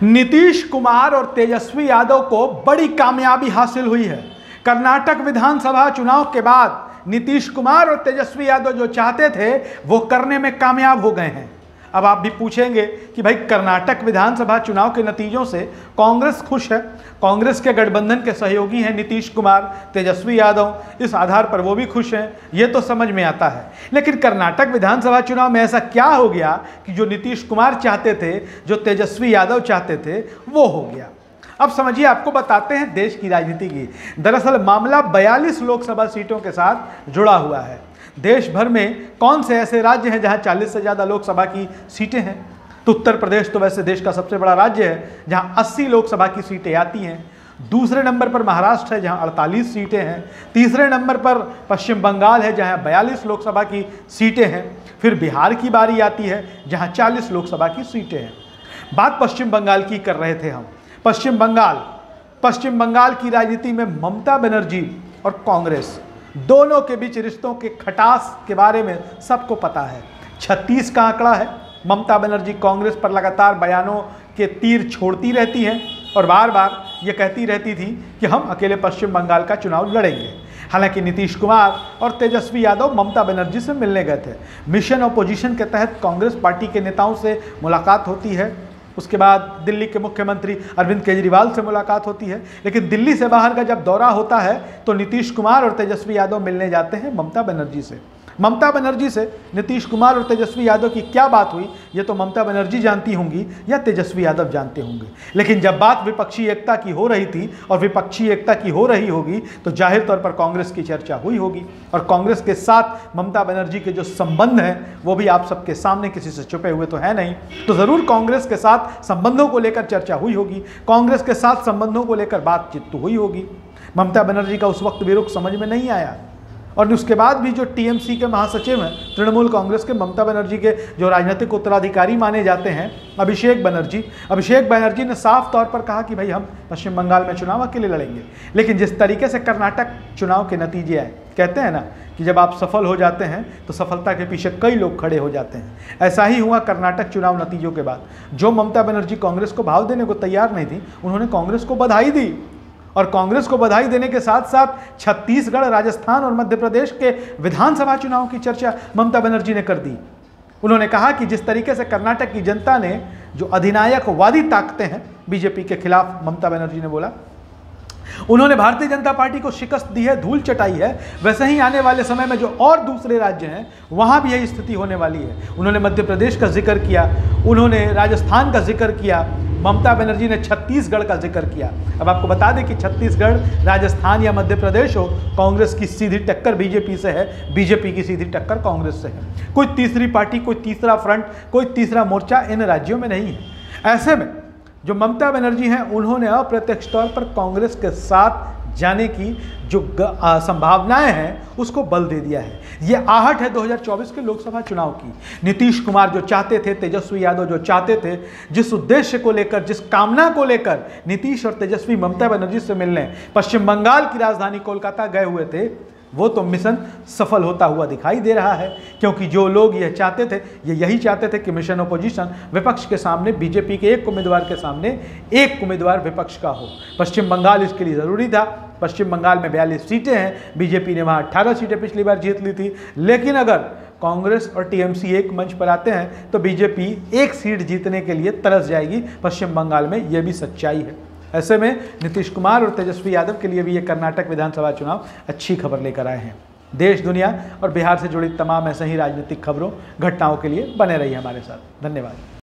नीतीश कुमार और तेजस्वी यादव को बड़ी कामयाबी हासिल हुई है। कर्नाटक विधानसभा चुनाव के बाद नीतीश कुमार और तेजस्वी यादव जो चाहते थे वो करने में कामयाब हो गए हैं। अब आप भी पूछेंगे कि भाई कर्नाटक विधानसभा चुनाव के नतीजों से कांग्रेस खुश है, कांग्रेस के गठबंधन के सहयोगी हैं नीतीश कुमार, तेजस्वी यादव, इस आधार पर वो भी खुश हैं, ये तो समझ में आता है। लेकिन कर्नाटक विधानसभा चुनाव में ऐसा क्या हो गया कि जो नीतीश कुमार चाहते थे, जो तेजस्वी यादव चाहते थे, वो हो गया। अब समझिए, आपको बताते हैं देश की राजनीति की। दरअसल मामला 42 लोकसभा सीटों के साथ जुड़ा हुआ है। देश भर में कौन से ऐसे राज्य हैं जहां 40 से ज़्यादा लोकसभा की सीटें हैं? तो उत्तर प्रदेश तो वैसे देश का सबसे बड़ा राज्य है जहां 80 लोकसभा की सीटें आती हैं। दूसरे नंबर पर महाराष्ट्र है जहां 48 सीटें हैं। तीसरे नंबर पर पश्चिम बंगाल है जहां 42 लोकसभा की सीटें हैं। फिर बिहार की बारी आती है जहां 40 लोकसभा की सीटें हैं। बात पश्चिम बंगाल की कर रहे थे हम। पश्चिम बंगाल की राजनीति में ममता बनर्जी और कांग्रेस दोनों के बीच रिश्तों के खटास के बारे में सबको पता है। 36 का आंकड़ा है। ममता बनर्जी कांग्रेस पर लगातार बयानों के तीर छोड़ती रहती हैं और बार बार ये कहती रहती थी कि हम अकेले पश्चिम बंगाल का चुनाव लड़ेंगे। हालांकि नीतीश कुमार और तेजस्वी यादव ममता बनर्जी से मिलने गए थे। मिशन ऑपोजिशन के तहत कांग्रेस पार्टी के नेताओं से मुलाकात होती है। उसके बाद दिल्ली के मुख्यमंत्री अरविंद केजरीवाल से मुलाकात होती है। लेकिन दिल्ली से बाहर का जब दौरा होता है तो नीतीश कुमार और तेजस्वी यादव मिलने जाते हैं ममता बनर्जी से। ममता बनर्जी से नीतीश कुमार और तेजस्वी यादव की क्या बात हुई, ये तो ममता बनर्जी जानती होंगी या तेजस्वी यादव जानते होंगे। लेकिन जब बात विपक्षी एकता की हो रही थी और विपक्षी एकता की हो रही होगी तो जाहिर तौर पर कांग्रेस की चर्चा हुई होगी। और कांग्रेस के साथ ममता बनर्जी के जो संबंध हैं वो भी आप सबके सामने, किसी से छुपे हुए तो है नहीं, तो ज़रूर कांग्रेस के साथ संबंधों को लेकर चर्चा हुई होगी। कांग्रेस के साथ संबंधों को लेकर बातचीत तो हुई होगी। ममता बनर्जी का उस वक्त भी रुख समझ में नहीं आया। और उसके बाद भी जो टीएमसी के महासचिव हैं, तृणमूल कांग्रेस के, ममता बनर्जी के जो राजनीतिक उत्तराधिकारी माने जाते हैं, अभिषेक बनर्जी ने साफ तौर पर कहा कि भाई हम पश्चिम बंगाल में चुनाव अकेले लड़ेंगे। लेकिन जिस तरीके से कर्नाटक चुनाव के नतीजे आए, कहते हैं ना कि जब आप सफल हो जाते हैं तो सफलता के पीछे कई लोग खड़े हो जाते हैं। ऐसा ही हुआ कर्नाटक चुनाव नतीजों के बाद। जो ममता बनर्जी कांग्रेस को भाव देने को तैयार नहीं थी, उन्होंने कांग्रेस को बधाई दी। और कांग्रेस को बधाई देने के साथ साथ छत्तीसगढ़, राजस्थान और मध्य प्रदेश के विधानसभा चुनाव की चर्चा ममता बनर्जी ने कर दी। उन्होंने कहा कि जिस तरीके से कर्नाटक की जनता ने जो अधिनायकवादी ताकतें हैं बीजेपी के खिलाफ, ममता बनर्जी ने बोला, उन्होंने भारतीय जनता पार्टी को शिकस्त दी है, धूल चटाई है, वैसे ही आने वाले समय में जो और दूसरे राज्य हैं वहां भी यही स्थिति होने वाली है। उन्होंने मध्य प्रदेश का जिक्र किया, उन्होंने राजस्थान का जिक्र किया, ममता बनर्जी ने छत्तीसगढ़ का जिक्र किया। अब आपको बता दें कि छत्तीसगढ़, राजस्थान या मध्य प्रदेश हो, कांग्रेस की सीधी टक्कर बीजेपी से है, बीजेपी की सीधी टक्कर कांग्रेस से है। कोई तीसरी पार्टी, कोई तीसरा फ्रंट, कोई तीसरा मोर्चा इन राज्यों में नहीं है। ऐसे में जो ममता बनर्जी हैं, उन्होंने अप्रत्यक्ष तौर पर कांग्रेस के साथ जाने की जो संभावनाएं हैं उसको बल दे दिया है। ये आहट है 2024 के लोकसभा चुनाव की। नीतीश कुमार जो चाहते थे, तेजस्वी यादव जो चाहते थे, जिस उद्देश्य को लेकर, जिस कामना को लेकर नीतीश और तेजस्वी ममता बनर्जी से मिलने पश्चिम बंगाल की राजधानी कोलकाता गए हुए थे, वो तो मिशन सफल होता हुआ दिखाई दे रहा है। क्योंकि जो लोग यह चाहते थे, ये यही चाहते थे कि मिशन ऑपोजिशन, विपक्ष के सामने, बीजेपी के एक उम्मीदवार के सामने एक उम्मीदवार विपक्ष का हो। पश्चिम बंगाल इसके लिए ज़रूरी था। पश्चिम बंगाल में 42 सीटें हैं, बीजेपी ने वहाँ 18 सीटें पिछली बार जीत ली थी। लेकिन अगर कांग्रेस और टीएमसी एक मंच पर आते हैं तो बीजेपी एक सीट जीतने के लिए तरस जाएगी पश्चिम बंगाल में, ये भी सच्चाई है। ऐसे में नीतीश कुमार और तेजस्वी यादव के लिए भी ये कर्नाटक विधानसभा चुनाव अच्छी खबर लेकर आए हैं। देश, दुनिया और बिहार से जुड़ी तमाम ऐसे ही राजनीतिक खबरों, घटनाओं के लिए बने रहिए हमारे साथ। धन्यवाद।